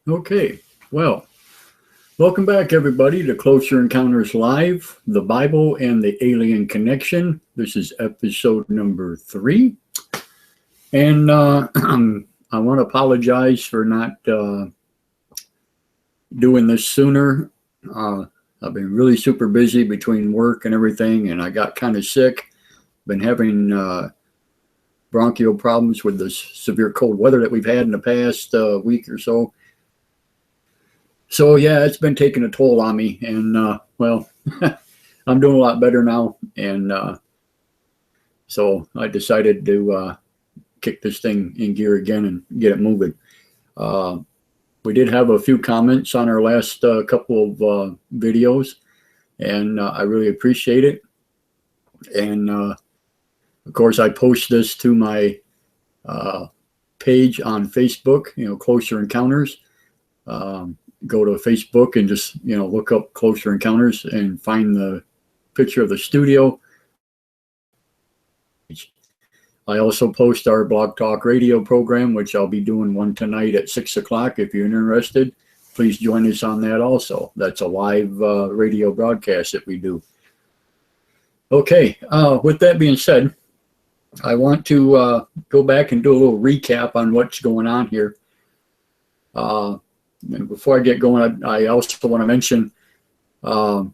Okay, well, welcome back, everybody, to Closer Encounters Live, the Bible and the Alien Connection. This is episode number 3. And I want to apologize for not doing this sooner. I've been really super busy between work and everything, and I got kind of sick. Been having bronchial problems with the severe cold weather that we've had in the past week or so. So yeah, it's been taking a toll on me, and well, I'm doing a lot better now, and so I decided to kick this thing in gear again and get it moving. Uh, we did have a few comments on our last couple of videos, and I really appreciate it. And of course, I post this to my page on Facebook. Closer Encounters. Go to Facebook and just look up Closer Encounters and find the picture of the studio. I also post our Blog Talk Radio program, which I'll be doing one tonight at 6 o'clock. If you're interested, please join us on that also. That's a live radio broadcast that we do. Okay, with that being said, I want to go back and do a little recap on what's going on here. And before I get going, I also want to mention, as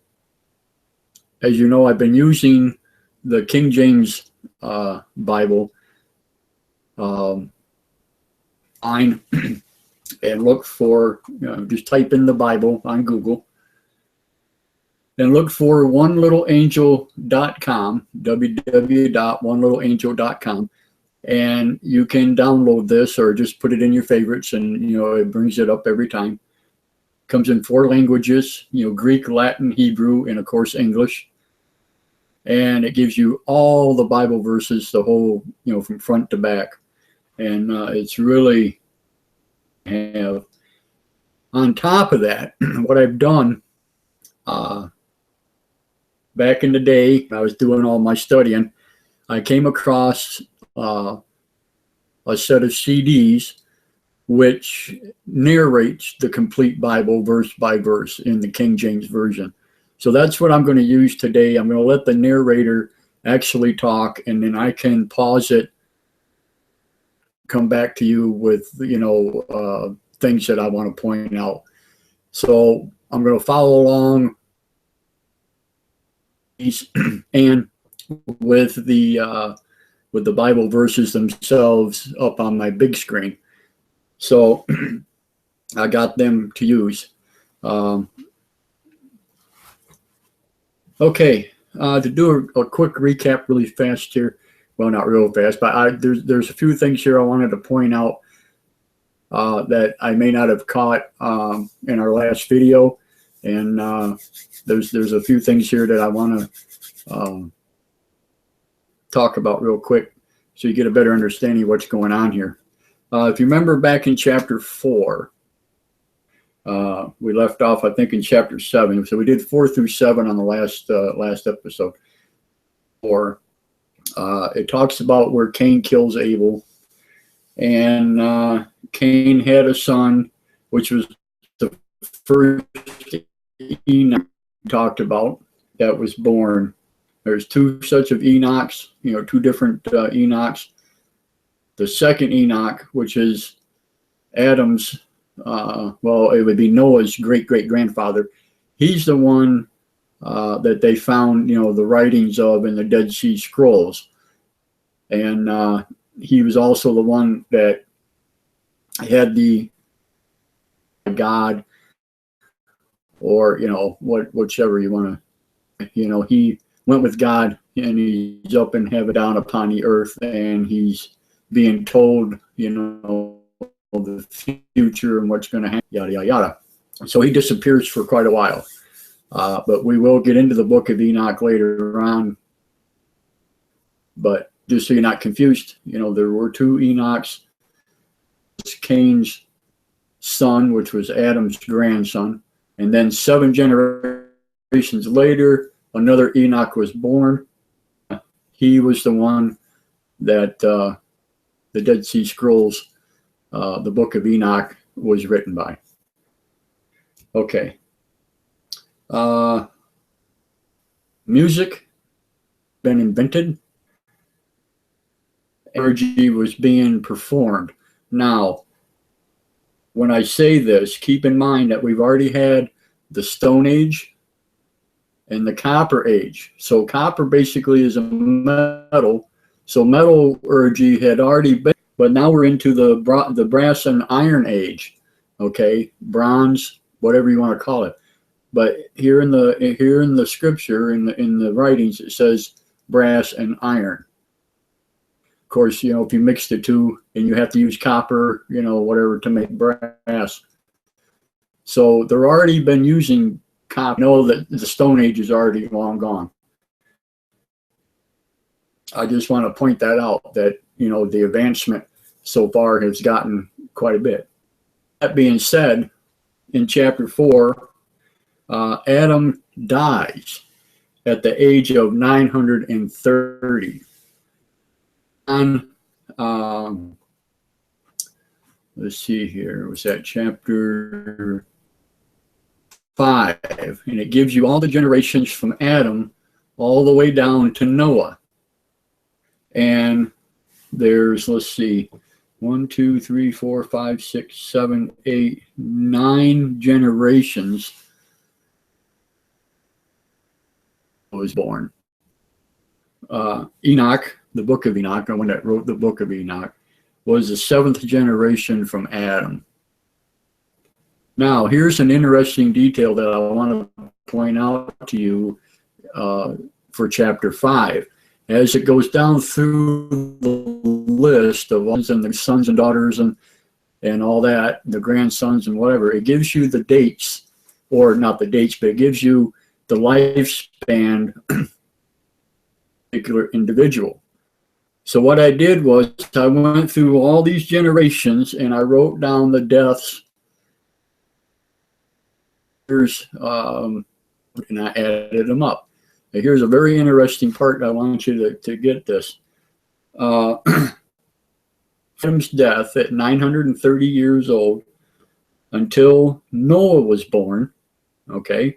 you know, I've been using the King James Bible and look for, just type in the Bible on Google and look for onelittleangel.com, www.onelittleangel.com. And you can download this or just put it in your favorites, and it brings it up every time. Comes in 4 languages, Greek, Latin, Hebrew, and of course English. And it gives you all the Bible verses, the whole, from front to back. And it's really have. On top of that, what I've done back in the day, I was doing all my studying, I came across a set of CDs which narrates the complete Bible verse by verse in the King James Version. So that's what I'm going to use today. I'm going to let the narrator actually talk, and then I can pause it, come back to you with things that I want to point out. So I'm going to follow along and with the Bible verses themselves up on my big screen. So I got them to use. Okay, to do a quick recap really fast here. Well, not real fast, but there's a few things here I wanted to point out that I may not have caught in our last video. And there's a few things here that I want to talk about real quick so you get a better understanding of what's going on here. If you remember back in chapter 4, we left off, I think, in chapter 7. So we did 4 through 7 on the last episode. 4, it talks about where Cain kills Abel, and Cain had a son, which was the first Enoch talked about that was born. There's 2 such of Enochs, 2 different Enochs. The second Enoch, which is Adam's, well, it would be Noah's great-great-grandfather. He's the one that they found, the writings of in the Dead Sea Scrolls. And he was also the one that had the God, or, whichever you want to, he went with God, and he's up in heaven down upon the earth, and he's being told, the future and what's going to happen, yada, yada, yada. So he disappears for quite a while. But we will get into the book of Enoch later on. But just so you're not confused, there were 2 Enochs. Cain's son, which was Adam's grandson. And then 7 generations later, another Enoch was born. He was the one that the Dead Sea Scrolls, the book of Enoch, was written by. Okay. Music been invented. Energy was being performed. Now, when I say this, keep in mind that we've already had the Stone Age and the Copper Age. So copper basically is a metal. So metallurgy had already been, but now we're into the brass and iron age. Okay, bronze, whatever you want to call it. But here in the scripture, in the writings, it says brass and iron. Of course, you know, if you mix the two and you have to use copper, you know, whatever to make brass. So they're already been using copper. Know that the Stone Age is already long gone. I just want to point that out, that, you know, the advancement so far has gotten quite a bit. That being said, in chapter 4, Adam dies at the age of 930. And let's see here, was that chapter 5, and it gives you all the generations from Adam all the way down to Noah. And there's, let's see, 1, 2, 3, 4, 5, 6, 7, 8, 9 generations was born. Enoch, the book of Enoch, the one that wrote the book of Enoch, was the 7th generation from Adam. Now, here's an interesting detail that I want to point out to you for chapter 5. As it goes down through the list of and the sons and daughters and all that, the grandsons and whatever, it gives you the dates, or not the dates, but it gives you the lifespan of a particular individual. So what I did was I went through all these generations and I wrote down the deaths. And I added them up. Now, here's a very interesting part. I want you to get this. Adam's death at 930 years old until Noah was born, okay,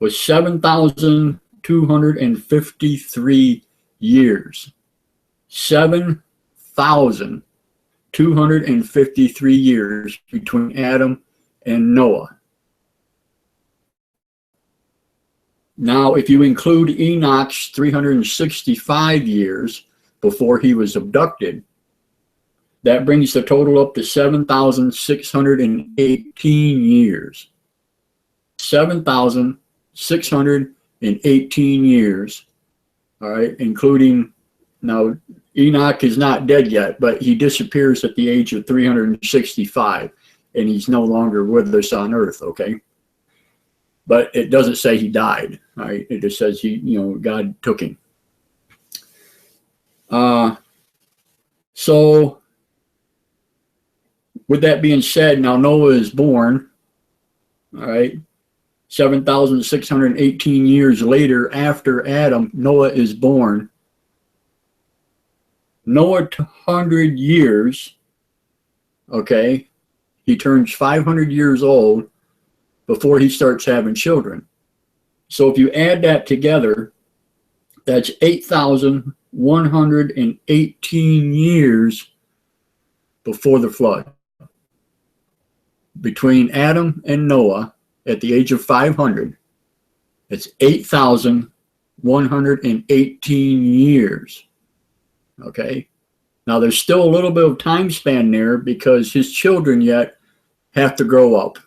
was 7,253 years. 7,253 years between Adam and Noah. Now, if you include Enoch's 365 years before he was abducted, that brings the total up to 7,618 years. 7,618 years, all right, including, now, Enoch is not dead yet, but he disappears at the age of 365, and he's no longer with us on earth, okay? But it doesn't say he died, right? It just says God took him. So with that being said, now Noah is born, all right? 7,618 years later after Adam, Noah is born. Noah, 100 years, okay? He turns 500 years old before he starts having children. So if you add that together, that's 8,118 years before the flood. Between Adam and Noah at the age of 500, it's 8,118 years. Okay? Now there's still a little bit of time span there because his children yet have to grow up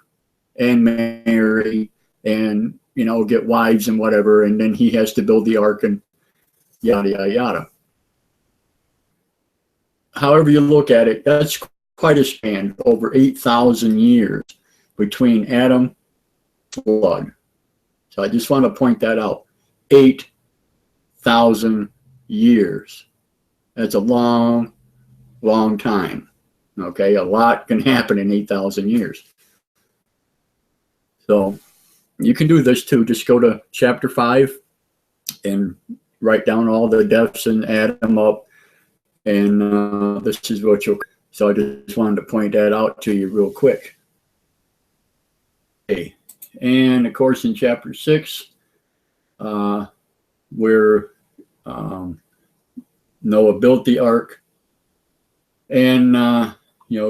and marry and, get wives and whatever, and then he has to build the ark and yada, yada, yada. However you look at it, that's quite a span, over 8,000 years between Adam and flood. So I just want to point that out. 8,000 years. That's a long, long time. Okay, a lot can happen in 8,000 years. So you can do this too. Just go to chapter 5 and write down all the deaths and add them up. And this is what you'll. So I just wanted to point that out to you real quick. And of course, in chapter 6, where Noah built the ark, and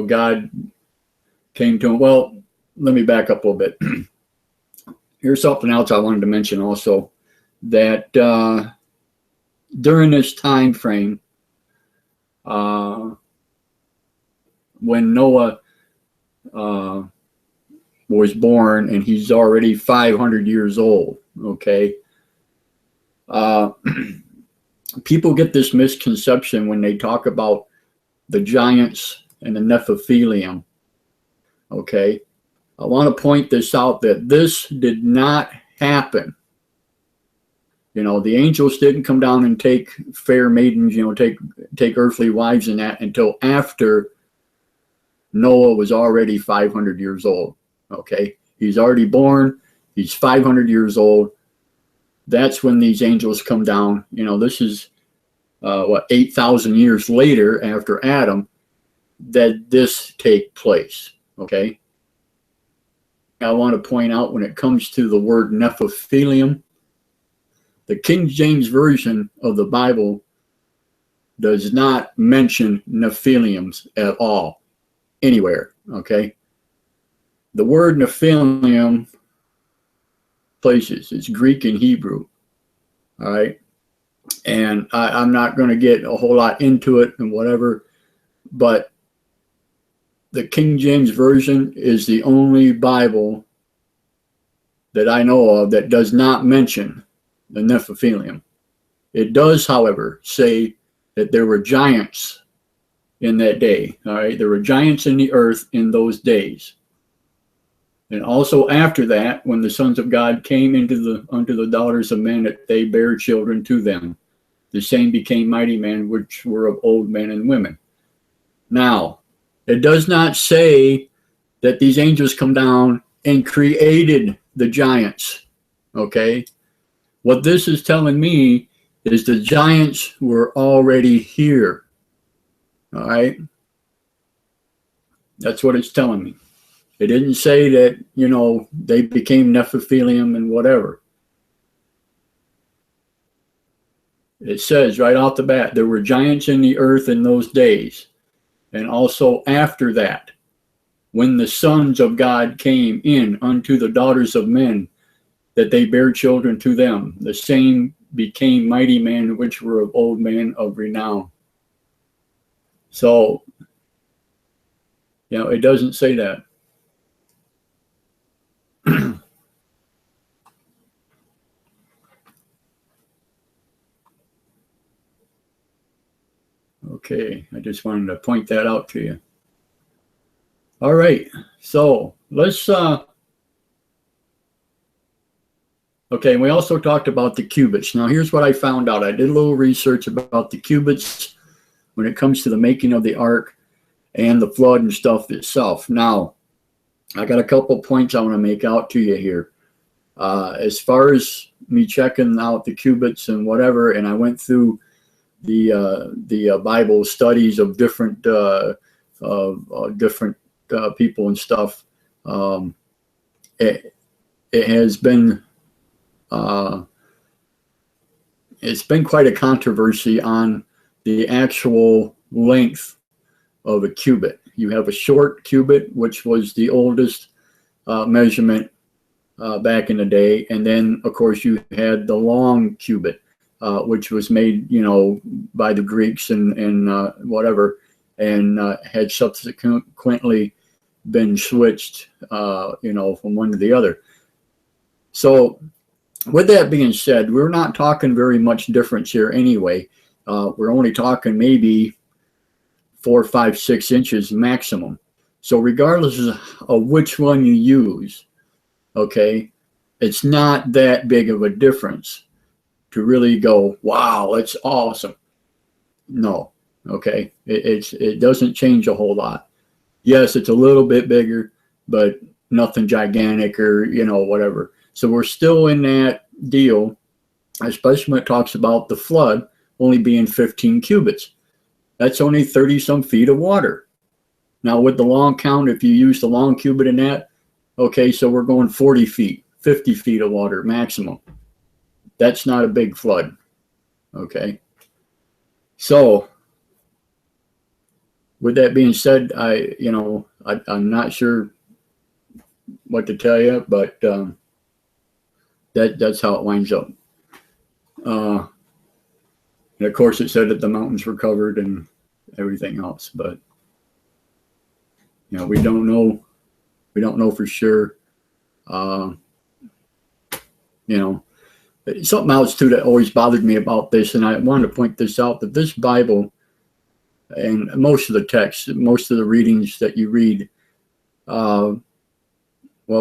God came to him. Well, let me back up a little bit. Here's something else I wanted to mention also, that during this time frame, when Noah was born, and he's already 500 years old, okay? People get this misconception when they talk about the giants and the Nephilim, okay? I want to point this out, that this did not happen. The angels didn't come down and take fair maidens, take earthly wives and that, until after Noah was already 500 years old, okay? He's already born. He's 500 years old. That's when these angels come down. This is, 8,000 years later after Adam that this take place, okay? I want to point out, when it comes to the word Nephilim, the King James Version of the Bible does not mention Nephilims at all, anywhere, okay? The word Nephilim places, it's Greek and Hebrew, all right? And I'm not going to get a whole lot into it and whatever, but the King James Version is the only Bible that I know of that does not mention the Nephilim. It does, however, say that there were giants in that day. All right, there were giants in the earth in those days. And also after that, when the sons of God came unto the daughters of men, that they bare children to them, the same became mighty men, which were of old men and women. Now, it does not say that these angels come down and created the giants, okay? What this is telling me is the giants were already here, all right? That's what it's telling me. It didn't say that, they became Nephilim and whatever. It says right off the bat, there were giants in the earth in those days. And also after that, when the sons of God came in unto the daughters of men, that they bare children to them, the same became mighty men, which were of old men of renown. So, it doesn't say that. Okay, I just wanted to point that out to you. All right, so let's, okay, we also talked about the cubits. Now, here's what I found out. I did a little research about the cubits when it comes to the making of the ark and the flood and stuff itself. Now, I got a couple points I want to make out to you here. As far as me checking out the cubits and whatever, and I went through the Bible studies of different people and stuff. It has been it's been quite a controversy on the actual length of a cubit. You have a short cubit, which was the oldest measurement back in the day, and then of course you had the long cubit, which was made, by the Greeks and whatever, and had subsequently been switched, from one to the other. So, with that being said, we're not talking very much difference here anyway. We're only talking maybe 4, 5, 6 inches maximum. So, regardless of which one you use, okay, it's not that big of a difference to really go, wow, that's awesome. No, okay, it doesn't change a whole lot. Yes, it's a little bit bigger, but nothing gigantic or whatever. So we're still in that deal, especially when it talks about the flood only being 15 cubits. That's only 30 some feet of water. Now with the long count, if you use the long cubit in that, Okay, so we're going 40 feet, 50 feet of water maximum. That's not a big flood. Okay. So with that being said, I'm not sure what to tell you, but that's how it winds up. And of course, it said that the mountains were covered and everything else, but we don't know. We don't know for sure. Something else too that always bothered me about this, and I wanted to point this out, that this Bible and most of the text, most of the readings that you read, well,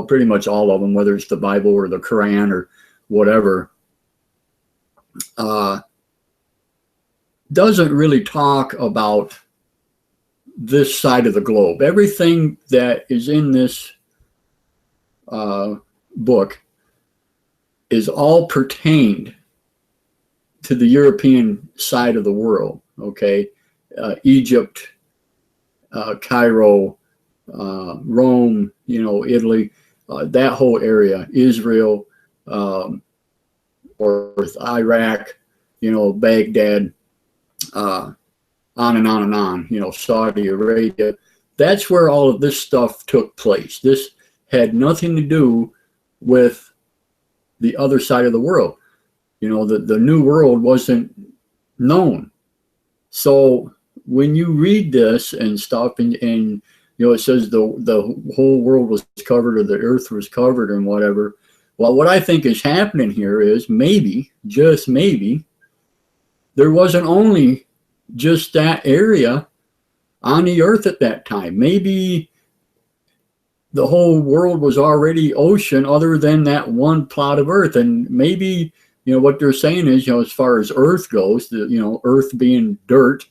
pretty much all of them, whether it's the Bible or the Quran or whatever, doesn't really talk about this side of the globe. Everything that is in this book is all pertained to the European side of the world. Okay, Egypt, Cairo, Rome, Italy, that whole area, Israel, or Iraq, Baghdad, on and on and on, Saudi Arabia. That's where all of this stuff took place. This had nothing to do with the other side of the world. The New World wasn't known. So when you read this and stuff, and it says the whole world was covered, or the earth was covered, and whatever. Well, what I think is happening here is maybe, just maybe, there wasn't only just that area on the earth at that time. Maybe the whole world was already ocean other than that one plot of earth. And maybe, what they're saying is, as far as earth goes, earth being dirt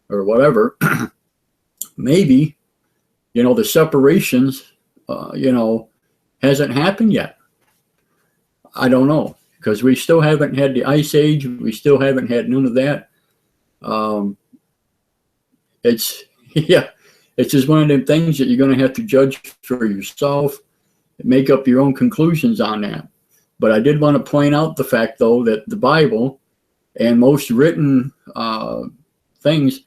or whatever, maybe, the separations, hasn't happened yet. I don't know, because we still haven't had the ice age. We still haven't had none of that. It's just one of them things that you're going to have to judge for yourself and make up your own conclusions on that. But I did want to point out the fact, though, that the Bible and most written things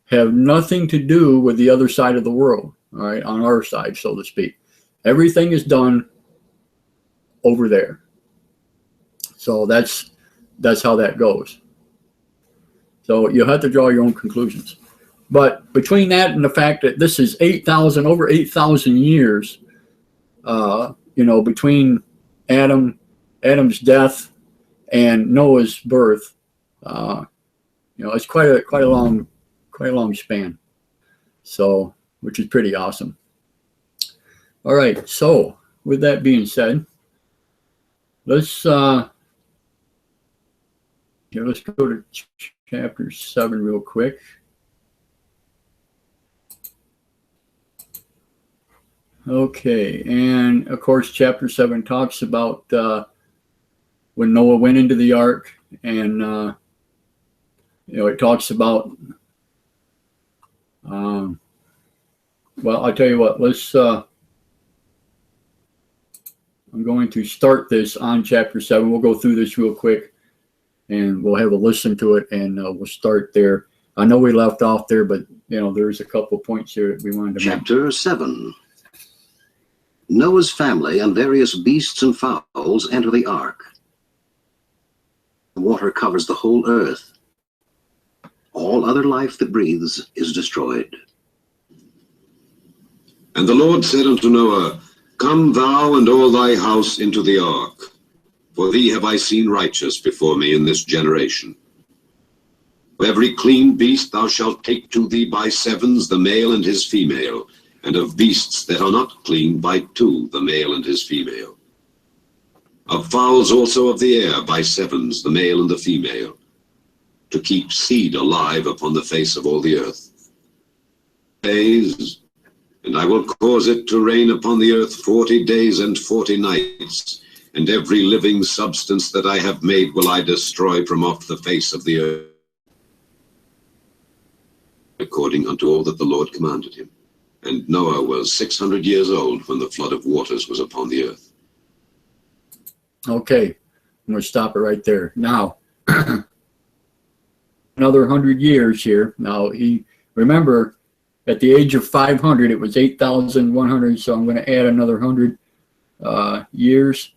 have nothing to do with the other side of the world, all right, on our side, so to speak. Everything is done over there. So that's how that goes. So you'll have to draw your own conclusions. But between that and the fact that this is over 8,000 years, between Adam's death and Noah's birth, it's quite a long span. So, which is pretty awesome. All right. So, with that being said, let's go to chapter 7 real quick. Okay, and of course, chapter 7 talks about when Noah went into the ark, and it talks about. Well, I'll tell you what. Let's. I'm going to start this on chapter 7. We'll go through this real quick, and we'll have a listen to it, and we'll start there. I know we left off there, but there's a couple of points here that we wanted to make. Chapter 7. Noah's family and various beasts and fowls enter the ark. The water covers the whole earth. All other life that breathes is destroyed. And the Lord said unto Noah, Come thou and all thy house into the ark, for thee have I seen righteous before me in this generation. Of every clean beast thou shalt take to thee by sevens the male and his female, and of beasts that are not clean by two the male and his female. Of fowls also of the air by sevens the male and the female, to keep seed alive upon the face of all the earth. Days, and I will cause it to rain upon the earth 40 days and 40 nights, and every living substance that I have made will I destroy from off the face of the earth, according unto all that the Lord commanded him. And Noah was 600 years old when the flood of waters was upon the earth. Okay, I'm going to stop it right there. Now, another 100 years here. Now, remember, at the age of 500, it was 8,100, so I'm going to add another 100 years.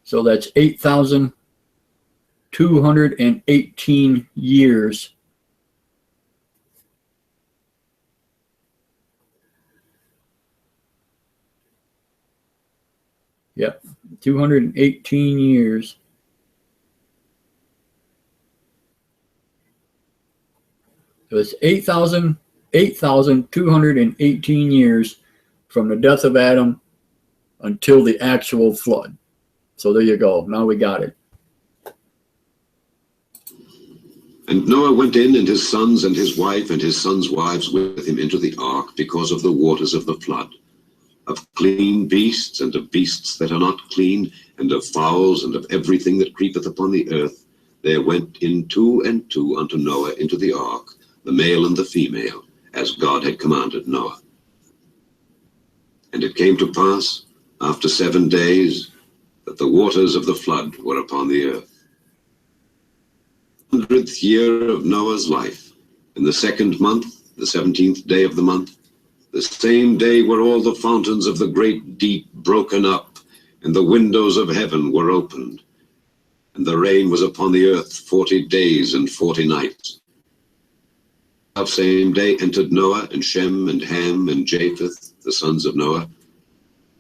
So that's 8,218 years. Yep, 218 years. So it's 8,218 years from the death of Adam until the actual flood. So there you go. Now we got it. And Noah went in, and his sons and his wife and his sons' wives with him into the ark, because of the waters of the flood, of clean beasts and of beasts that are not clean, and of fowls and of everything that creepeth upon the earth. There went in 2 and 2 unto Noah into the ark, the male and the female, as God had commanded Noah. And it came to pass, after 7 days, that the waters of the flood were upon the earth. 100th year of Noah's life, in the 2nd month, the 17th day of the month, the same day were all the fountains of the great deep broken up, and the windows of heaven were opened. And the rain was upon the earth 40 days and 40 nights. That same day entered Noah and Shem and Ham and Japheth, the sons of Noah,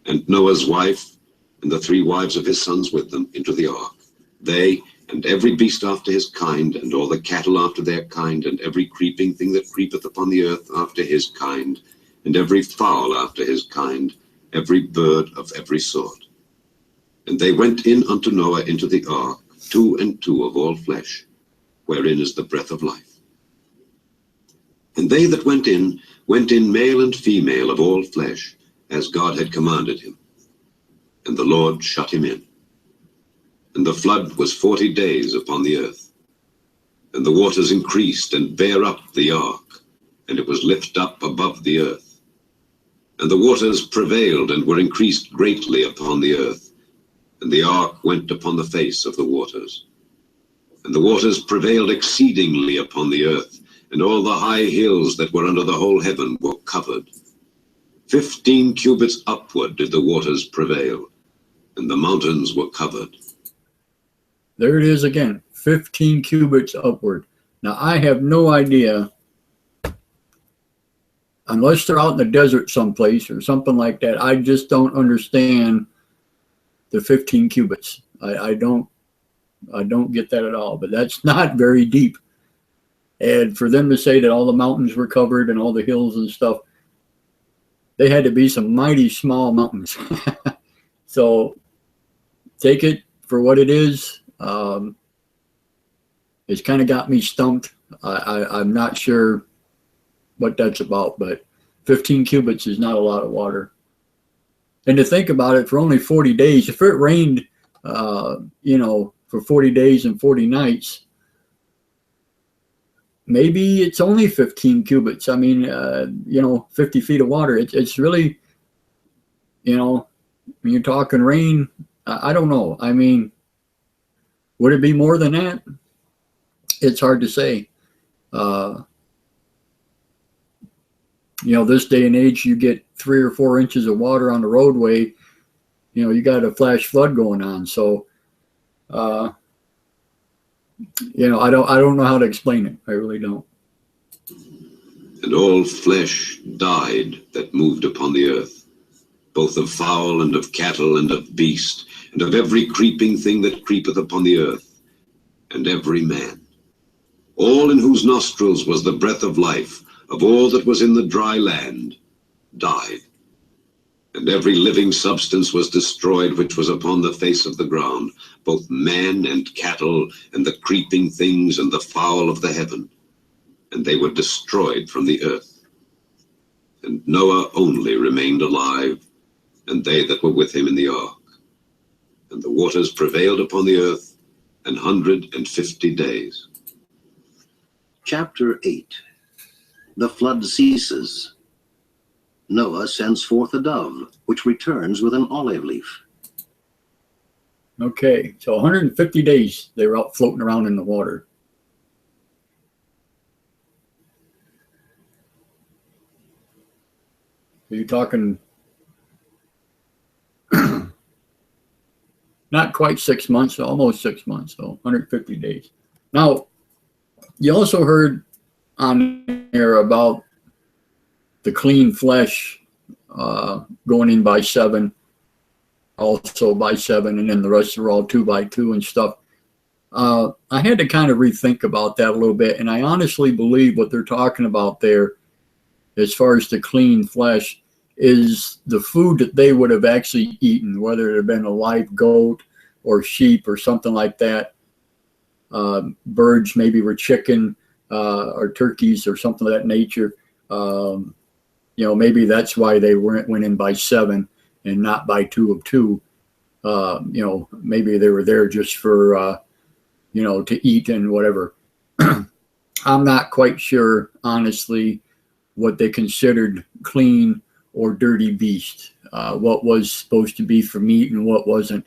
and Noah's wife, and the 3 wives of his sons with them, into the ark. They, and every beast after his kind, and all the cattle after their kind, and every creeping thing that creepeth upon the earth after his kind, and every fowl after his kind, every bird of every sort. And they went in unto Noah into the ark, 2 and 2 of all flesh, wherein is the breath of life. And they that went in male and female of all flesh, as God had commanded him. And the Lord shut him in. And the flood was 40 days upon the earth. And the waters increased and bare up the ark, and it was lift up above the earth. And the waters prevailed and were increased greatly upon the earth. And the ark went upon the face of the waters. And the waters prevailed exceedingly upon the earth, and all the high hills that were under the whole heaven were covered. 15 cubits upward did the waters prevail, and the mountains were covered. There it is again, 15 cubits upward. Now, I have no idea, unless they're out in the desert someplace or something like that, I just don't understand the 15 cubits. I don't get that at all, but that's not very deep. And for them to say that all the mountains were covered and all the hills and stuff, they had to be some mighty small mountains. So take it for what it is. It's kind of got me stumped. I'm not sure what that's about, but 15 cubits is not a lot of water. And to think about it, for only 40 days, if it rained, for 40 days and 40 nights, maybe it's only 15 cubits. I mean, 50 feet of water. It's really, when you're talking rain, I don't know. I mean, would it be more than that? It's hard to say. This day and age, you get 3 or 4 inches of water on the roadway, you got a flash flood going on. So, I don't know how to explain it. I really don't. And all flesh died that moved upon the earth, both of fowl and of cattle and of beast, and of every creeping thing that creepeth upon the earth, and every man. All in whose nostrils was the breath of life, of all that was in the dry land, died. And every living substance was destroyed which was upon the face of the ground, both man and cattle, and the creeping things, and the fowl of the heaven. And they were destroyed from the earth. And Noah only remained alive, and they that were with him in the ark. And the waters prevailed upon the earth 150 days. Chapter 8. The flood ceases. Noah sends forth a dove, which returns with an olive leaf. Okay, so 150 days they were out floating around in the water. So you're talking not quite 6 months, almost 6 months, so 150 days. Now, you also heard on there about the clean flesh going in by 7, also by 7, and then the rest are all 2 by 2 and stuff. I had to kind of rethink about that a little bit, and I honestly believe what they're talking about there, as far as the clean flesh, is the food that they would have actually eaten, whether it had been a live goat or sheep or something like that. Birds maybe were chicken or turkeys or something of that nature. Maybe that's why they went in by 7 and not by 2 of 2. Maybe they were there just for, to eat and whatever. I'm not quite sure, honestly, what they considered clean or dirty beast, what was supposed to be for meat and what wasn't.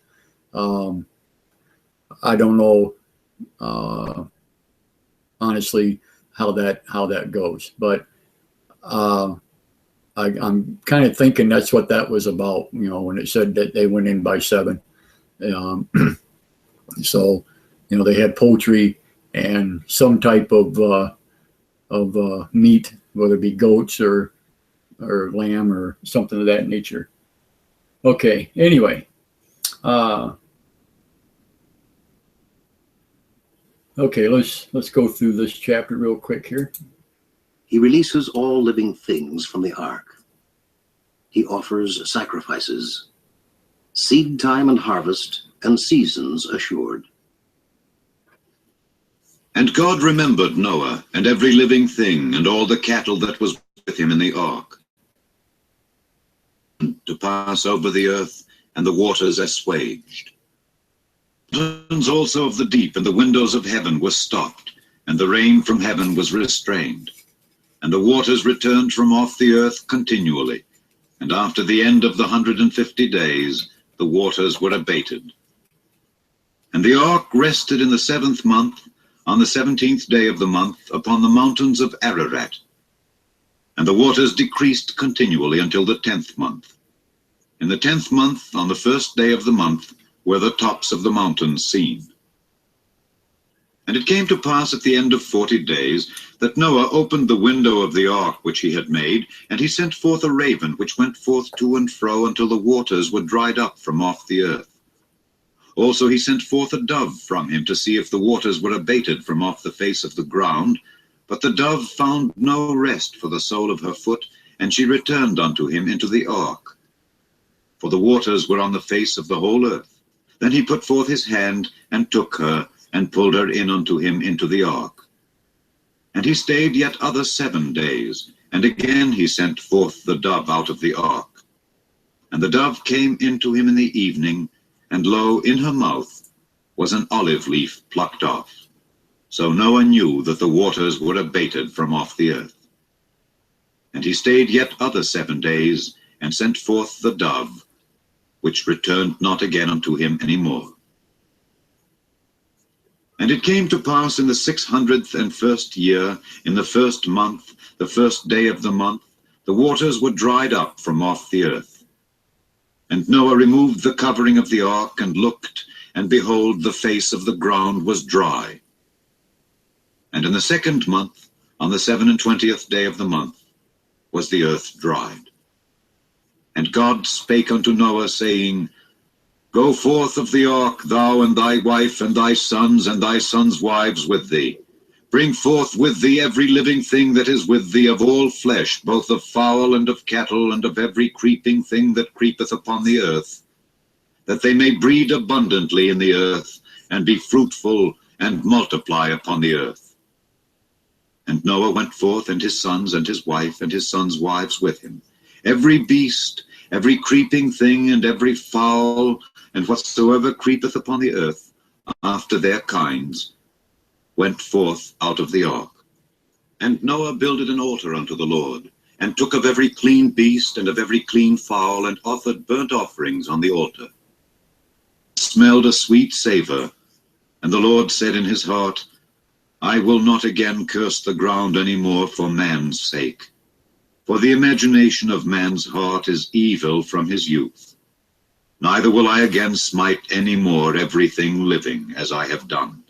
I don't know, honestly, how that goes, but I'm kind of thinking that's what that was about, when it said that they went in by 7. So, they had poultry and some type of meat, whether it be goats or lamb or something of that nature. Okay, anyway. Okay, let's go through this chapter real quick here. He releases all living things from the ark. He offers sacrifices, seed time and harvest, and seasons assured. And God remembered Noah and every living thing and all the cattle that was with him in the ark, to pass over the earth, and the waters assuaged. The fountains also of the deep and the windows of heaven were stopped, and the rain from heaven was restrained. And the waters returned from off the earth continually. And after the end of the 150 days, the waters were abated. And the ark rested in the 7th month, on the 17th day of the month, upon the mountains of Ararat. And the waters decreased continually until the 10th month. In the 10th month, on the 1st day of the month, were the tops of the mountains seen. And it came to pass at the end of 40 days that Noah opened the window of the ark which he had made, and he sent forth a raven which went forth to and fro until the waters were dried up from off the earth. Also he sent forth a dove from him to see if the waters were abated from off the face of the ground. But the dove found no rest for the sole of her foot, and she returned unto him into the ark. For the waters were on the face of the whole earth. Then he put forth his hand, and took her, and pulled her in unto him into the ark. And he stayed yet other 7 days, and again he sent forth the dove out of the ark. And the dove came into him in the evening, and lo, in her mouth was an olive leaf plucked off. So Noah knew that the waters were abated from off the earth. And he stayed yet other 7 days, and sent forth the dove, which returned not again unto him any more. And it came to pass in the 601st year, in the 1st month, the 1st day of the month, the waters were dried up from off the earth. And Noah removed the covering of the ark, and looked, and behold, the face of the ground was dry. And in the 2nd month, on the 27th day of the month, was the earth dried. And God spake unto Noah, saying, Go forth of the ark, thou and thy wife, and thy sons' wives with thee. Bring forth with thee every living thing that is with thee of all flesh, both of fowl and of cattle, and of every creeping thing that creepeth upon the earth, that they may breed abundantly in the earth, and be fruitful, and multiply upon the earth. And Noah went forth, and his sons, and his wife, and his sons' wives with him. Every beast, every creeping thing, and every fowl, and whatsoever creepeth upon the earth, after their kinds, went forth out of the ark. And Noah builded an altar unto the Lord, and took of every clean beast and of every clean fowl, and offered burnt offerings on the altar. It smelled a sweet savor, and the Lord said in his heart, I will not again curse the ground any more for man's sake. For the imagination of man's heart is evil from his youth. Neither will I again smite any more everything living as I have done.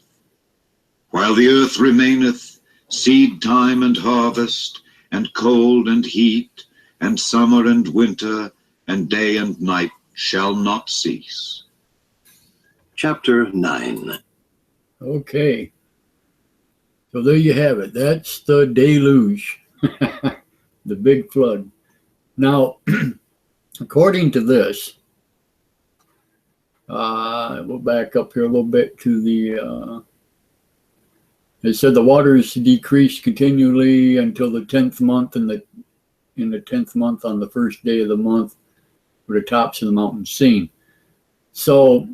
While the earth remaineth, seed time and harvest, and cold and heat, and summer and winter, and day and night shall not cease. Chapter 9. Okay. So there you have it. That's the deluge, the big flood. Now, according to this, we'll back up here a little bit to the, it said the waters decreased continually until the 10th month, and in the 10th month on the first day of the month were the tops of the mountains seen. So,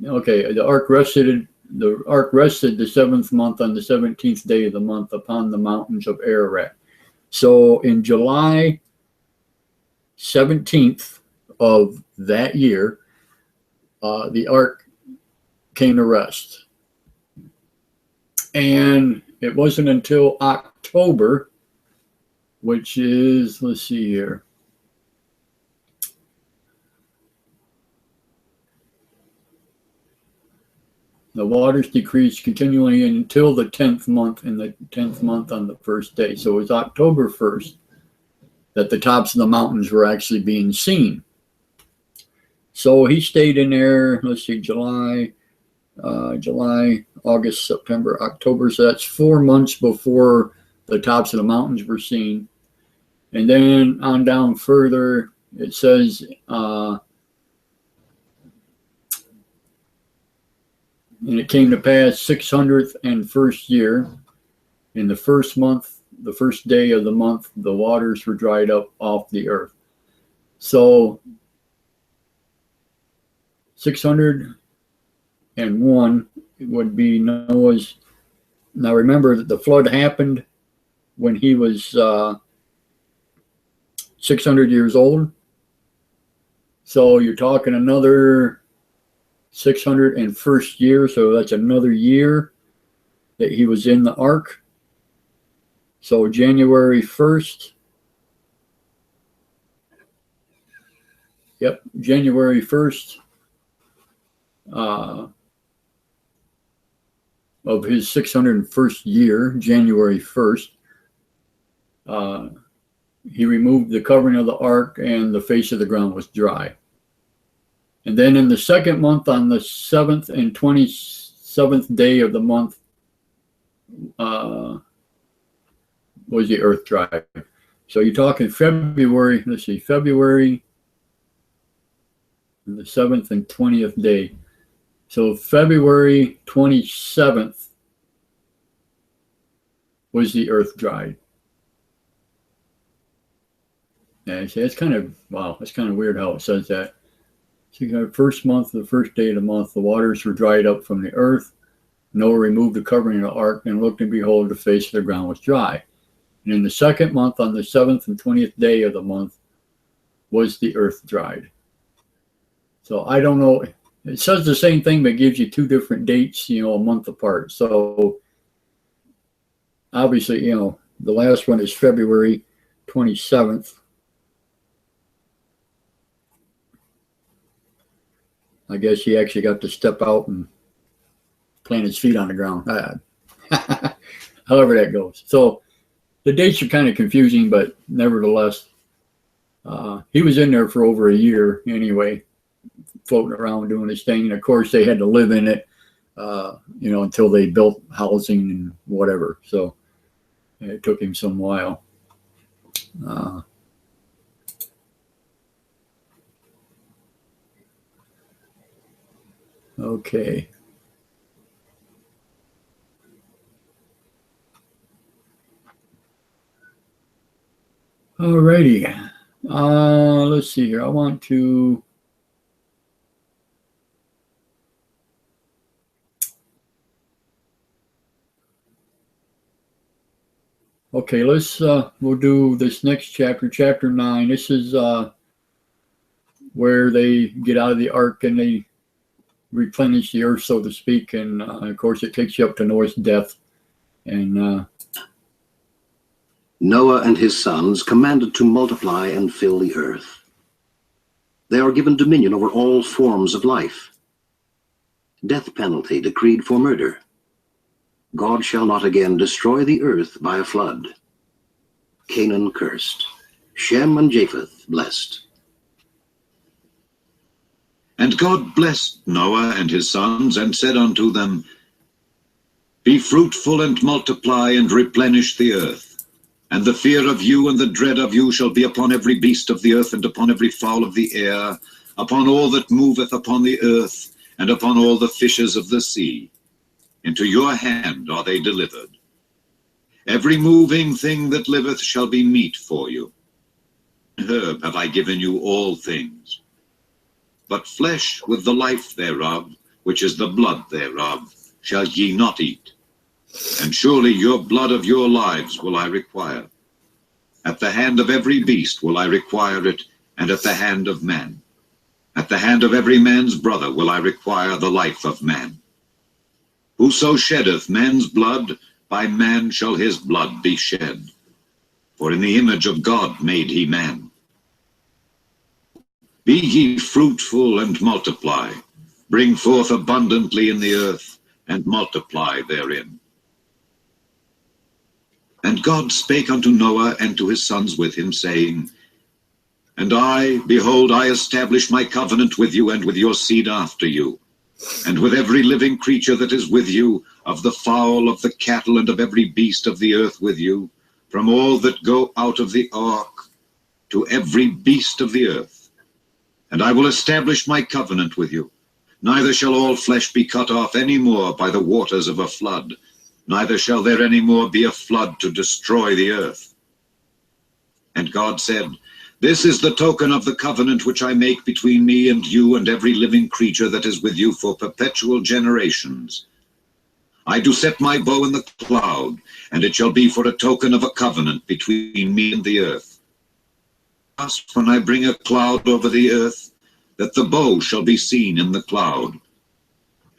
okay, the ark rested the 7th month on the 17th day of the month upon the mountains of Ararat. So in July 17th of that year, the ark came to rest. And it wasn't until October, which is, let's see here, the waters decreased continually until the 10th month, in the 10th month on the first day. So it was October 1st that the tops of the mountains were actually being seen. So he stayed in there, let's see, July, August, September, October. So that's 4 months before the tops of the mountains were seen. And then on down further, it says, and it came to pass 601st year, in the first month, the first day of the month, the waters were dried up off the earth. So 601 would be Noah's. Now remember that the flood happened when he was 600 years old. So you're talking another 601st year, so that's another year that he was in the ark. So January 1st, January 1st of his 601st year, January 1st, he removed the covering of the ark, and the face of the ground was dry. And then in the second month, on the 7th and 27th day of the month, was the earth dry. So you're talking February, let's see, February, the 7th and 20th day. So February 27th was the earth dried. And it's kind of, wow, it's kind of weird how it says that. So you got first month, the first day of the month, the waters were dried up from the earth. Noah removed the covering of the ark, and looked, and behold, the face of the ground was dry. And in the second month, on the 7th and 20th day of the month, was the earth dried. So I don't know. It says the same thing, but gives you two different dates, a month apart. So obviously, the last one is February 27th. I guess he actually got to step out and plant his feet on the ground. However that goes. So the dates are kind of confusing, but nevertheless, he was in there for over a year anyway, floating around doing his thing. And of course, they had to live in it, until they built housing and whatever. So it took him some while. Okay. Alrighty. Let's see here. I want to Okay, let's we'll do this next chapter, chapter 9. This is where they get out of the ark and they replenish the earth, so to speak. And of course, it takes you up to Noah's death. And Noah and his sons commanded to multiply and fill the earth. They are given dominion over all forms of life. Death penalty decreed for murder. God shall not again destroy the earth by a flood. Canaan cursed. Shem and Japheth blessed. And God blessed Noah and his sons, and said unto them, Be fruitful and multiply, and replenish the earth. And the fear of you and the dread of you shall be upon every beast of the earth, and upon every fowl of the air, upon all that moveth upon the earth, and upon all the fishes of the sea. Into your hand are they delivered. Every moving thing that liveth shall be meat for you. Herb have I given you all things. But flesh with the life thereof, which is the blood thereof, shall ye not eat. And surely your blood of your lives will I require. At the hand of every beast will I require it, and at the hand of man. At the hand of every man's brother will I require the life of man. Whoso sheddeth man's blood, by man shall his blood be shed. For in the image of God made he man. Be ye fruitful and multiply. Bring forth abundantly in the earth, and multiply therein. And God spake unto Noah and to his sons with him, saying, And I, behold, I establish my covenant with you and with your seed after you, and with every living creature that is with you, of the fowl, of the cattle, and of every beast of the earth with you, from all that go out of the ark, to every beast of the earth. And I will establish my covenant with you. Neither shall all flesh be cut off any more by the waters of a flood, neither shall there any more be a flood to destroy the earth. And God said, This is the token of the covenant which I make between me and you and every living creature that is with you for perpetual generations. I do set my bow in the cloud, and it shall be for a token of a covenant between me and the earth. Thus, when I bring a cloud over the earth, that the bow shall be seen in the cloud.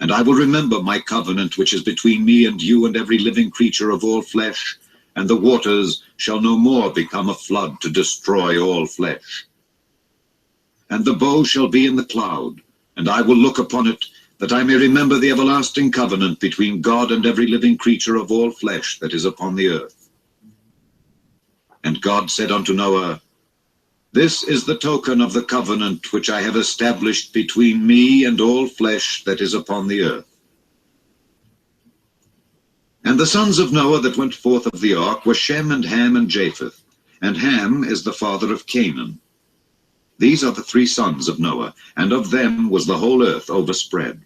And I will remember my covenant which is between me and you and every living creature of all flesh, and the waters shall no more become a flood to destroy all flesh. And the bow shall be in the cloud, and I will look upon it, that I may remember the everlasting covenant between God and every living creature of all flesh that is upon the earth. And God said unto Noah, This is the token of the covenant which I have established between me and all flesh that is upon the earth. And the sons of Noah that went forth of the ark were Shem and Ham and Japheth, and Ham is the father of Canaan. These are the three sons of Noah, and of them was the whole earth overspread.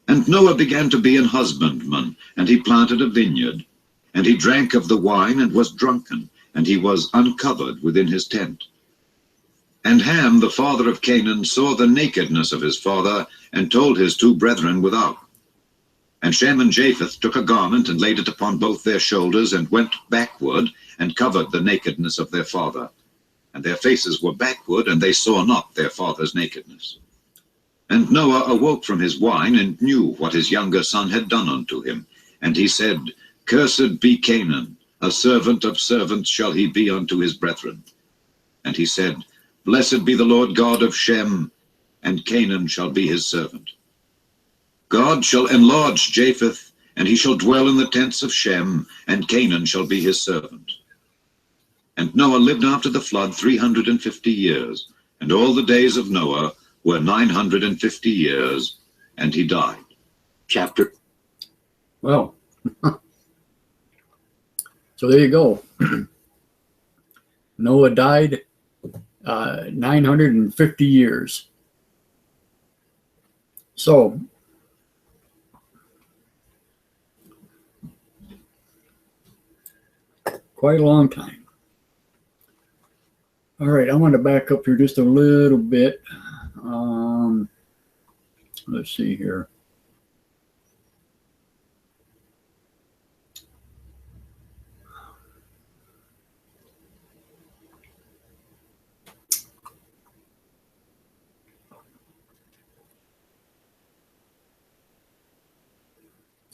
And Noah began to be an husbandman, and he planted a vineyard. And he drank of the wine and was drunken, and he was uncovered within his tent. And Ham, the father of Canaan, saw the nakedness of his father, and told his two brethren without. And Shem and Japheth took a garment and laid it upon both their shoulders, and went backward, and covered the nakedness of their father. And their faces were backward, and they saw not their father's nakedness. And Noah awoke from his wine, and knew what his younger son had done unto him. And he said, Cursed be Canaan, a servant of servants shall he be unto his brethren. And he said, Blessed be the Lord God of Shem, and Canaan shall be his servant. God shall enlarge Japheth, and he shall dwell in the tents of Shem, and Canaan shall be his servant. And Noah lived after the flood 350 years, and all the days of Noah were 950 years, and he died. Chapter. well, so there you go. Noah died 950 years. So quite a long time. All right, I want to back up here just a little bit. Let's see here.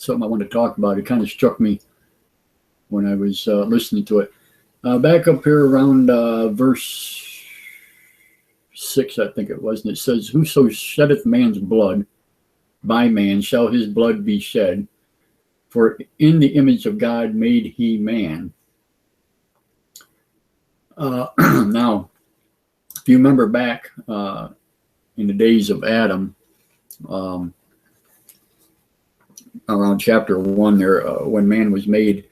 something I want to talk about. It kind of struck me when I was listening to it. Back up here around verse 6, I think it was, and it says, "Whoso sheddeth man's blood, by man shall his blood be shed. For in the image of God made he man." Now, if you remember back in the days of Adam, around chapter 1 there, when man was made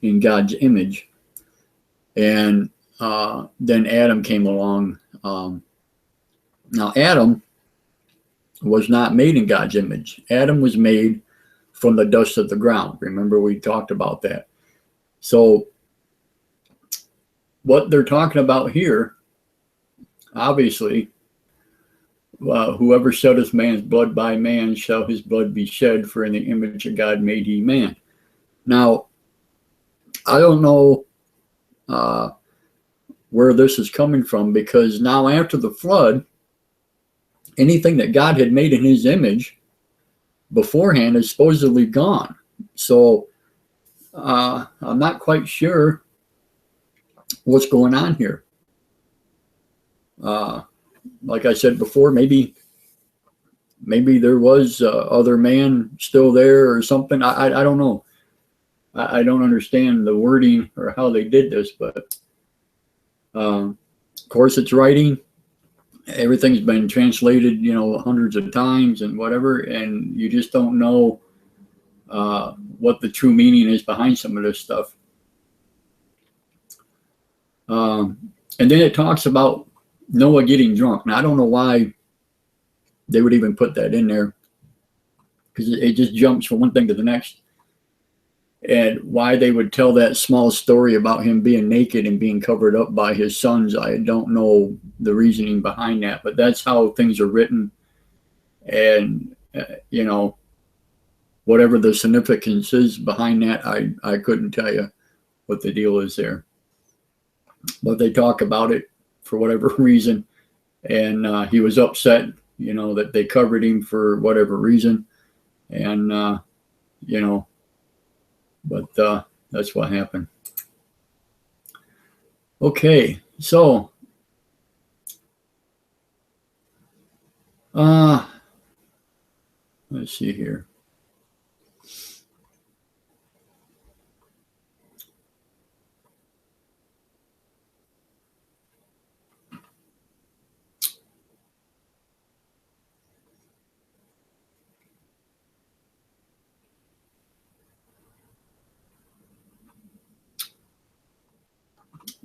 in God's image, and then Adam came along. Now, Adam was not made in God's image. Adam was made from the dust of the ground. Remember, we talked about that. So what they're talking about here, obviously, whoever sheddeth man's blood, by man shall his blood be shed, for in the image of God made he man. Now, I don't know where this is coming from, because now after the flood, anything that God had made in his image beforehand is supposedly gone. So I'm not quite sure what's going on here. Like I said before, maybe there was other man still there or something. I don't know. I don't understand the wording or how they did this, but of course it's writing. Everything's been translated, hundreds of times and whatever, and you just don't know what the true meaning is behind some of this stuff. And then it talks about Noah getting drunk. Now, I don't know why they would even put that in there, because it just jumps from one thing to the next. And why they would tell that small story about him being naked and being covered up by his sons, I don't know the reasoning behind that, but that's how things are written. And, whatever the significance is behind that, I couldn't tell you what the deal is there. But they talk about it for whatever reason. And he was upset, that they covered him for whatever reason. And, but that's what happened. Okay, so let's see here.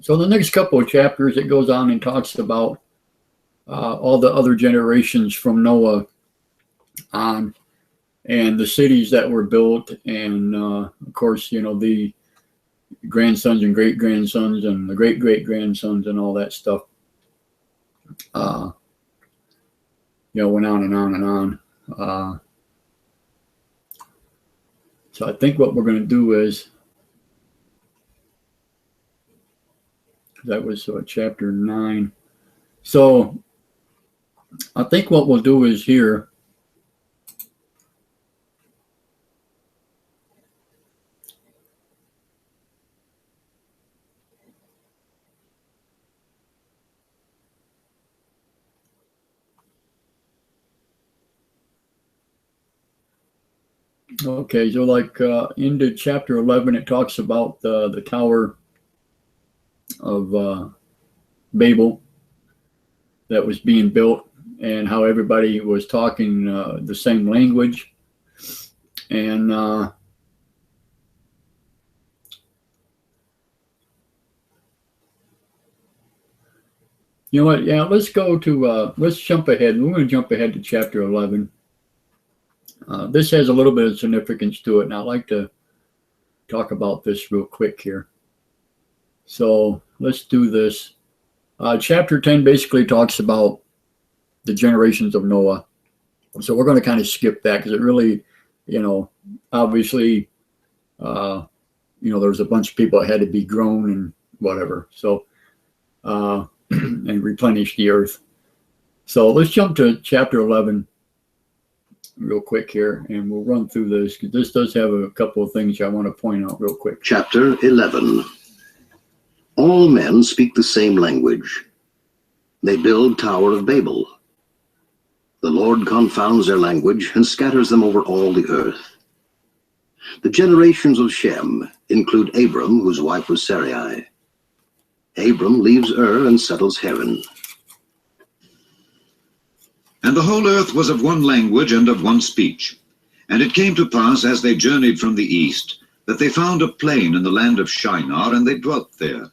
So the next couple of chapters, it goes on and talks about all the other generations from Noah on, and the cities that were built, and of course, the grandsons and great-grandsons and the great-great-grandsons and all that stuff. Went on and on and on. So I think what we're going to do is, that was chapter 9. So I think what we'll do is here, okay, so like into chapter 11, it talks about the Tower of Babel that was being built, and how everybody was talking the same language. And you know what? Yeah, let's go to, let's jump ahead. We're going to jump ahead to chapter 11. This has a little bit of significance to it, and I'd like to talk about this real quick here. So let's do this. Chapter 10 basically talks about the generations of Noah. So we're going to kind of skip that, because it really, obviously, there's a bunch of people that had to be grown and whatever. So, and replenish the earth. So let's jump to chapter 11. real quick here, and we'll run through this because this does have a couple of things I want to point out real quick. Chapter 11. All men speak the same language. They build Tower of Babel. The Lord confounds their language and scatters them over all the earth. The generations of Shem include Abram, whose wife was Sarai. Abram leaves Ur and settles Haran. And the whole earth was of one language and of one speech. And it came to pass, as they journeyed from the east, that they found a plain in the land of Shinar, and they dwelt there.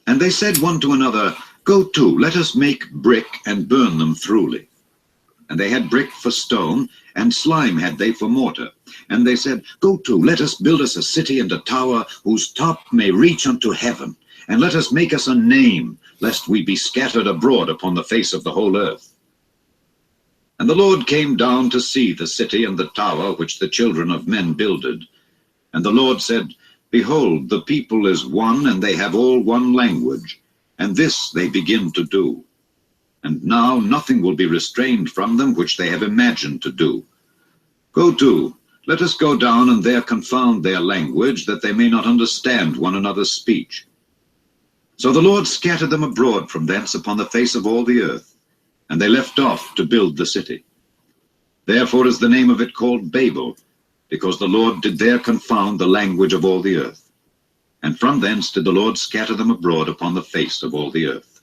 And they said one to another, Go to, let us make brick and burn them thoroughly. And they had brick for stone, and slime had they for mortar. And they said, Go to, let us build us a city and a tower, whose top may reach unto heaven. And let us make us a name, lest we be scattered abroad upon the face of the whole earth. And the Lord came down to see the city and the tower which the children of men builded. And the Lord said, Behold, the people is one, and they have all one language, and this they begin to do. And now nothing will be restrained from them which they have imagined to do. Go to, let us go down and there confound their language, that they may not understand one another's speech. So the Lord scattered them abroad from thence upon the face of all the earth, and they left off to build the city. Therefore is the name of it called Babel, because the Lord did there confound the language of all the earth. And from thence did the Lord scatter them abroad upon the face of all the earth.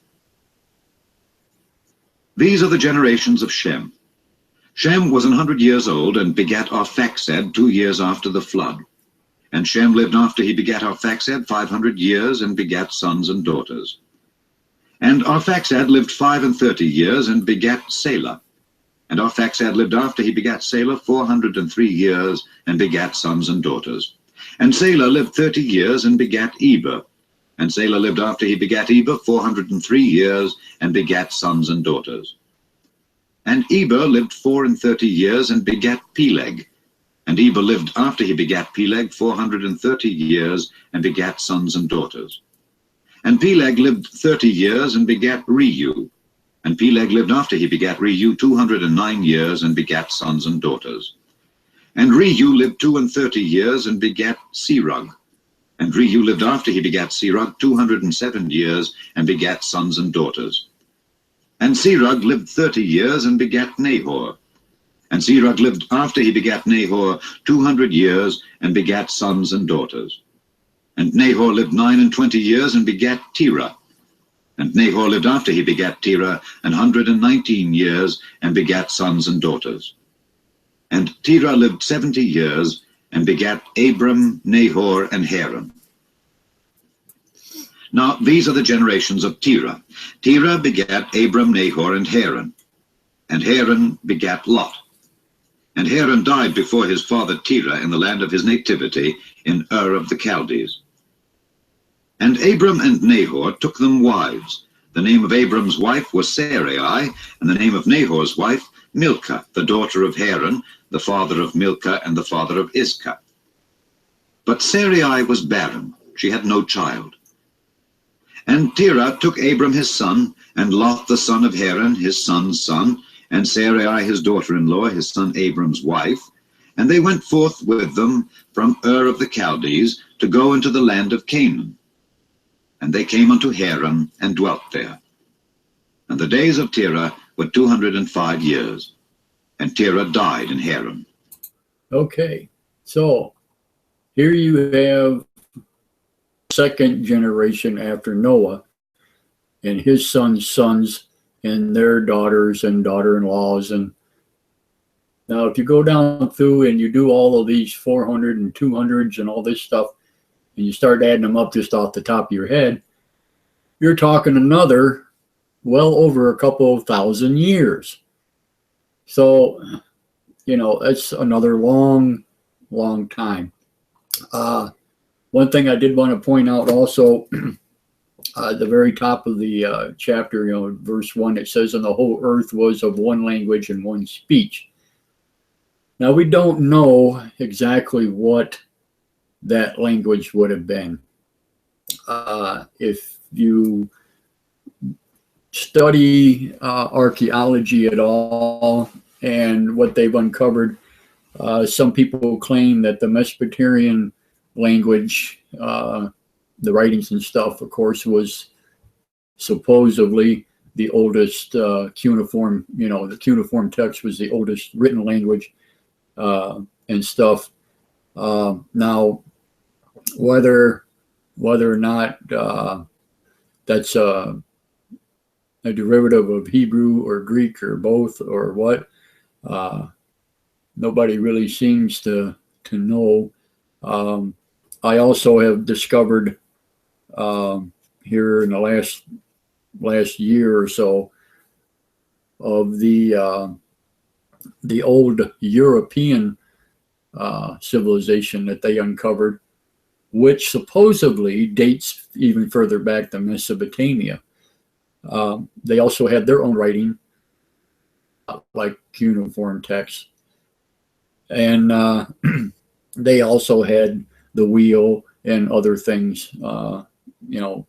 These are the generations of Shem. Shem was 100 years old, and begat Arphaxad 2 years after the flood. And Shem lived after he begat Arphaxad 500 years, and begat sons and daughters. And Arphaxad lived 35 years, and begat Selah. And Arphaxad lived after he begat Selah 403 years, and begat sons and daughters. And Selah lived 30 years, and begat Eber. And Selah lived after he begat Eber 403 years, and begat sons and daughters. And Eber lived 34 years, and begat Peleg. And Eber lived after he begat Peleg 430 years, and begat sons and daughters. And Peleg lived 30 years, and begat Reu. And Peleg lived after he begat Reu 209 years, and begat sons and daughters. And Reu lived 32 years, and begat Serug. And Reu lived after he begat Serug 207 years, and begat sons and daughters. And Serug lived 30 years, and begat Nahor. And Serug lived after he begat Nahor 200 years, and begat sons and daughters. And Nahor lived 29 years, and begat Terah. And Nahor lived after he begat Terah 119 years, and begat sons and daughters. And Terah lived 70 years, and begat Abram, Nahor, and Haran. Now these are the generations of Terah. Terah begat Abram, Nahor, and Haran. And Haran begat Lot. And Haran died before his father Terah in the land of his nativity, in Ur of the Chaldees. And Abram and Nahor took them wives. The name of Abram's wife was Sarai, and the name of Nahor's wife Milcah, the daughter of Haran, the father of Milcah and the father of Iscah. But Sarai was barren, she had no child. And Terah took Abram his son, and Lot the son of Haran, his son's son, and Sarai his daughter-in-law, his son Abram's wife, and they went forth with them from Ur of the Chaldees to go into the land of Canaan. And they came unto Haran, and dwelt there. And the days of Terah were 205 years, and Terah died in Haran. Okay, so here you have second generation after Noah, and his sons, and their daughters and daughter-in-laws. And now if you go down through and you do all of these 400 and 200s and all this stuff, and you start adding them up just off the top of your head, you're talking another well over a couple of thousand years. So, you know, that's another long time. One thing I did want to point out also, at the very top of the chapter, you know, verse 1, it says, and the whole earth was of one language and one speech. Now, we don't know exactly what that language would have been. If you study archaeology at all, and what they've uncovered. Some people claim that the Mesopotamian language, the writings and stuff, of course, was supposedly the oldest cuneiform, the cuneiform text was the oldest written language and stuff. Now, whether or not that's a derivative of Hebrew or Greek or both or what, nobody really seems to know. I also have discovered here in the last year or so of the old European civilization that they uncovered, which supposedly dates even further back than Mesopotamia. They also had their own writing, like cuneiform texts, and they also had the wheel and other things,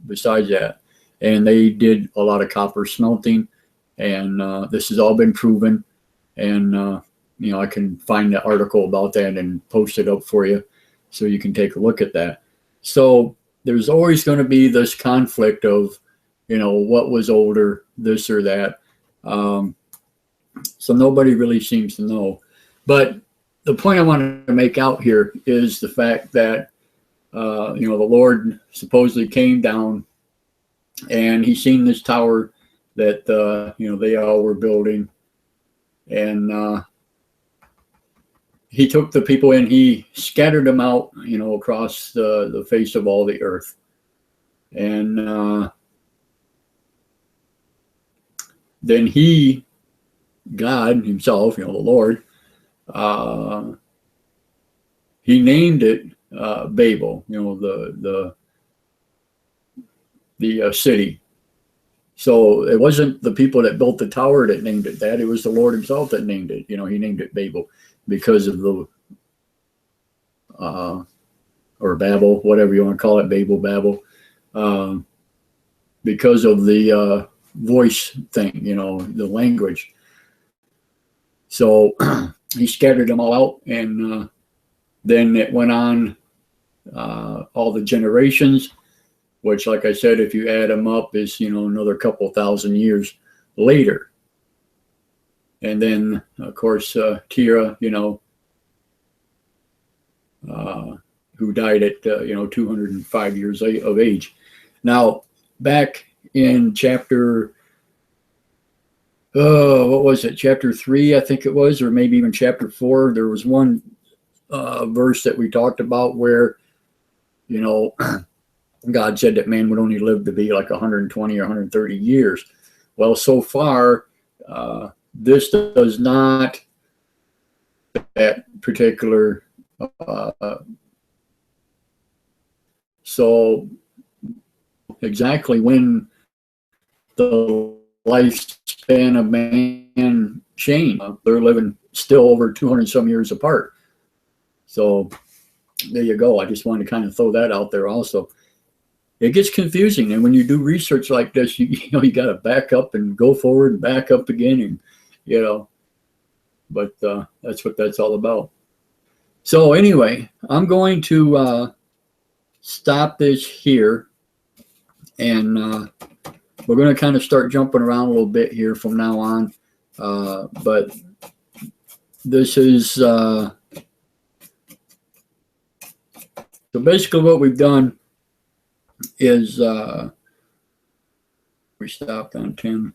besides that. And they did a lot of copper smelting, and this has all been proven. And I can find the article about that and post it up for you, so you can take a look at that. So there's always going to be this conflict of, what was older, this or that. So nobody really seems to know. But the point I wanted to make out here is the fact that, the Lord supposedly came down and he seen this tower that, they all were building. And he took the people and he scattered them out, across the face of all the earth. And then God himself, the Lord, he named it Babel, the city. So it wasn't the people that built the tower that named it that. It was the Lord himself that named it. He named it Babel because of the, or Babel, whatever you want to call it, Babel, because of the voice thing, the language. So he scattered them all out, and then it went on all the generations, which, like I said, if you add them up, is another couple thousand years later. And then, of course, Terah, who died at 205 years of age. Now, back in chapter, what was it? Chapter 3, I think it was, or maybe even chapter 4. There was one verse that we talked about where, God said that man would only live to be like 120 or 130 years. Well, so far, this does not, that particular, so exactly when the lifespan of man changed, they're living still over 200 some years apart. So there you go. I just wanted to kind of throw that out there also. It gets confusing, and when you do research like this, you got to back up and go forward and back up again, and but that's what that's all about. So anyway, I'm going to stop this here, and we're going to kind of start jumping around a little bit here from now on. But this is so basically what we've done is we stopped on 10.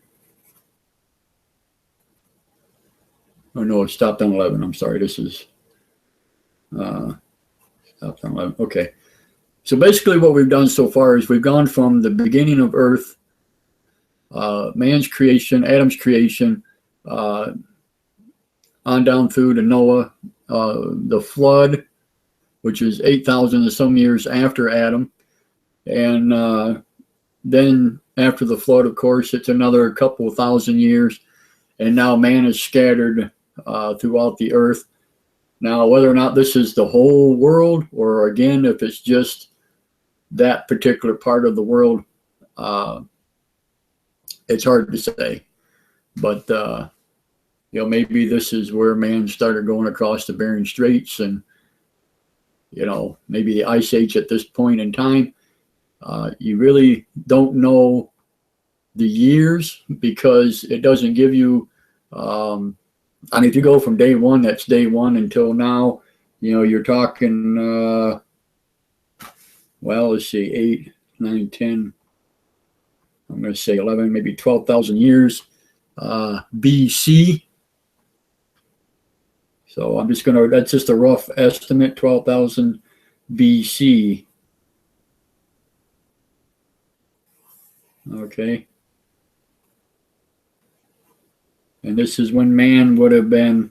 Oh no, it stopped on 11. I'm sorry. This is stopped on 11. Okay. So basically what we've done so far is we've gone from the beginning of Earth, man's creation, Adam's creation, on down through to Noah, the flood, which is 8,000 and some years after Adam. And then after the flood, of course, it's another couple of thousand years. And now man is scattered throughout the earth. Now, whether or not this is the whole world, or again, if it's just that particular part of the world, it's hard to say. But you know, maybe this is where man started going across the Bering Straits, and, you know, maybe the Ice Age at this point in time. You really don't know the years because it doesn't give you, I mean, if you go from day one, that's day one until now, you know, you're talking, well, let's see, 8, 9, 10, I'm going to say 11, maybe 12,000 years BC. So I'm just going to, that's just a rough estimate, 12,000 BC. Okay. And this is when man would have been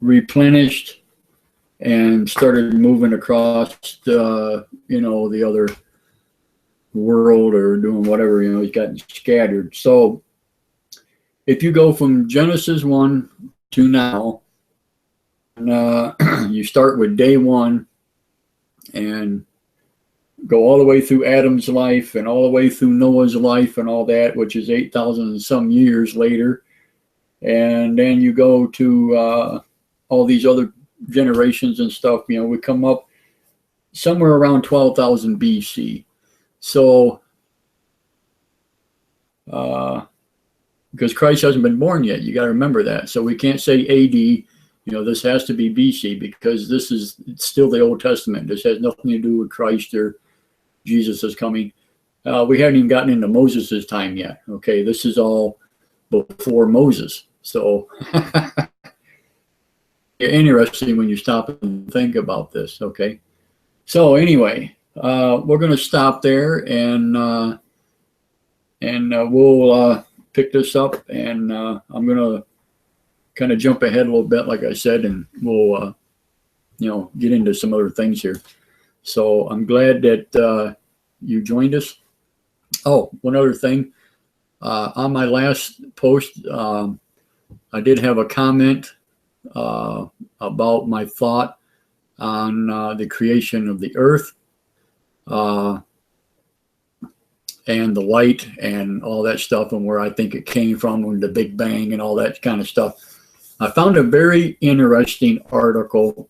replenished and started moving across the, you know, the other world or doing whatever, you know, he's gotten scattered. So if you go from Genesis 1 to now, and, you start with day one and go all the way through Adam's life and all the way through Noah's life and all that, which is 8,000 and some years later. And then you go to all these other generations and stuff, you know, we come up somewhere around 12,000 BC. So, because Christ hasn't been born yet, you got to remember that. So we can't say AD, you know, this has to be BC because this is still the Old Testament. This has nothing to do with Christ or Jesus is coming. We haven't even gotten into Moses' time yet. Okay, this is all before Moses. So interesting when you stop and think about this. Okay, so anyway, we're going to stop there and we'll pick this up, and I'm going to kind of jump ahead a little bit, like I said, and we'll you know, get into some other things here. So I'm glad that you joined us. Oh, one other thing. On my last post, I did have a comment about my thought on the creation of the earth and the light and all that stuff, and where I think it came from, and the Big Bang and all that kind of stuff. I found a very interesting article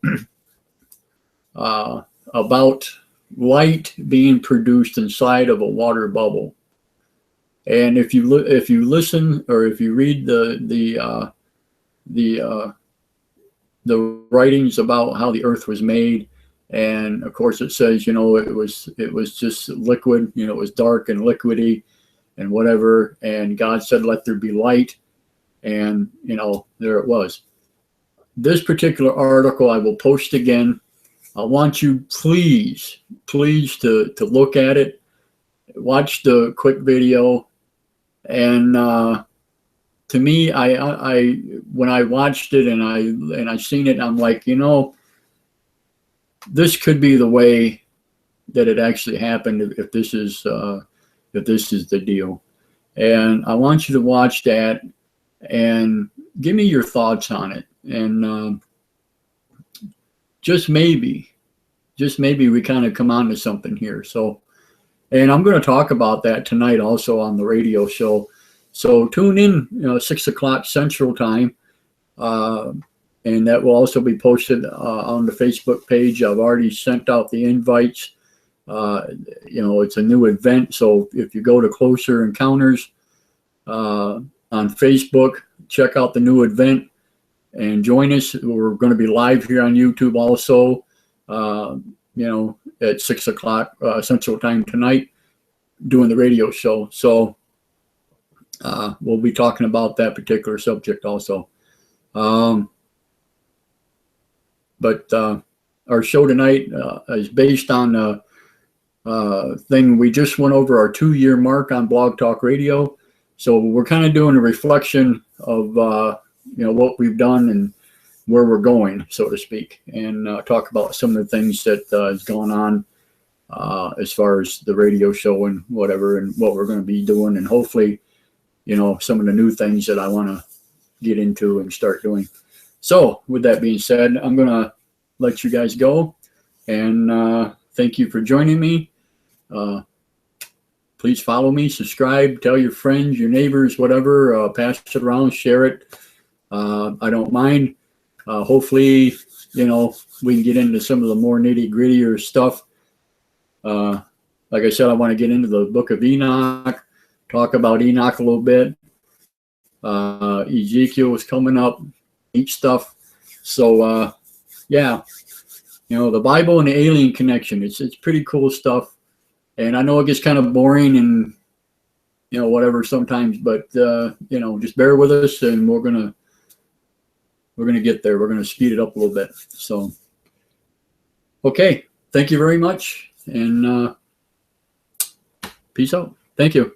about light being produced inside of a water bubble. And if you listen or if you read the writings about how the earth was made, and of course it says, you know, it was just liquid, you know, it was dark and liquidy and whatever, and God said, let there be light, and you know, there it was. This particular article I will post again. I want you please to look at it, watch the quick video, and to me, I when I watched it and I seen it, I'm like, you know, this could be the way that it actually happened if this is the deal. And I want you to watch that and give me your thoughts on it. And just maybe we kind of come on to something here. So, and I'm going to talk about that tonight also on the radio show. So tune in, you know, 6 o'clock Central Time, and that will also be posted on the Facebook page. I've already sent out the invites. You know, it's a new event, so if you go to Closer Encounters on Facebook, check out the new event and join us. We're going to be live here on YouTube also, you know, at 6 o'clock Central Time tonight, doing the radio show. So we'll be talking about that particular subject also. But our show tonight is based on the thing. We just went over our 2-year mark on Blog Talk Radio. So we're kind of doing a reflection of, you know, what we've done and where we're going, so to speak, and talk about some of the things that is going on as far as the radio show and whatever, and what we're going to be doing, and hopefully, you know, some of the new things that I want to get into and start doing. So with that being said, I'm going to let you guys go, and thank you for joining me. please follow me, subscribe, tell your friends, your neighbors, whatever, pass it around, share it. I don't mind. Hopefully, you know, we can get into some of the more nitty grittier stuff. Like I said, I want to get into the book of Enoch, talk about Enoch a little bit. Ezekiel is coming up, neat stuff. So, yeah, you know, the Bible and the alien connection, it's pretty cool stuff. And I know it gets kind of boring and, you know, whatever sometimes, but, you know, just bear with us and we're going to get there. We're going to speed it up a little bit. So, okay. Thank you very much. And peace out. Thank you.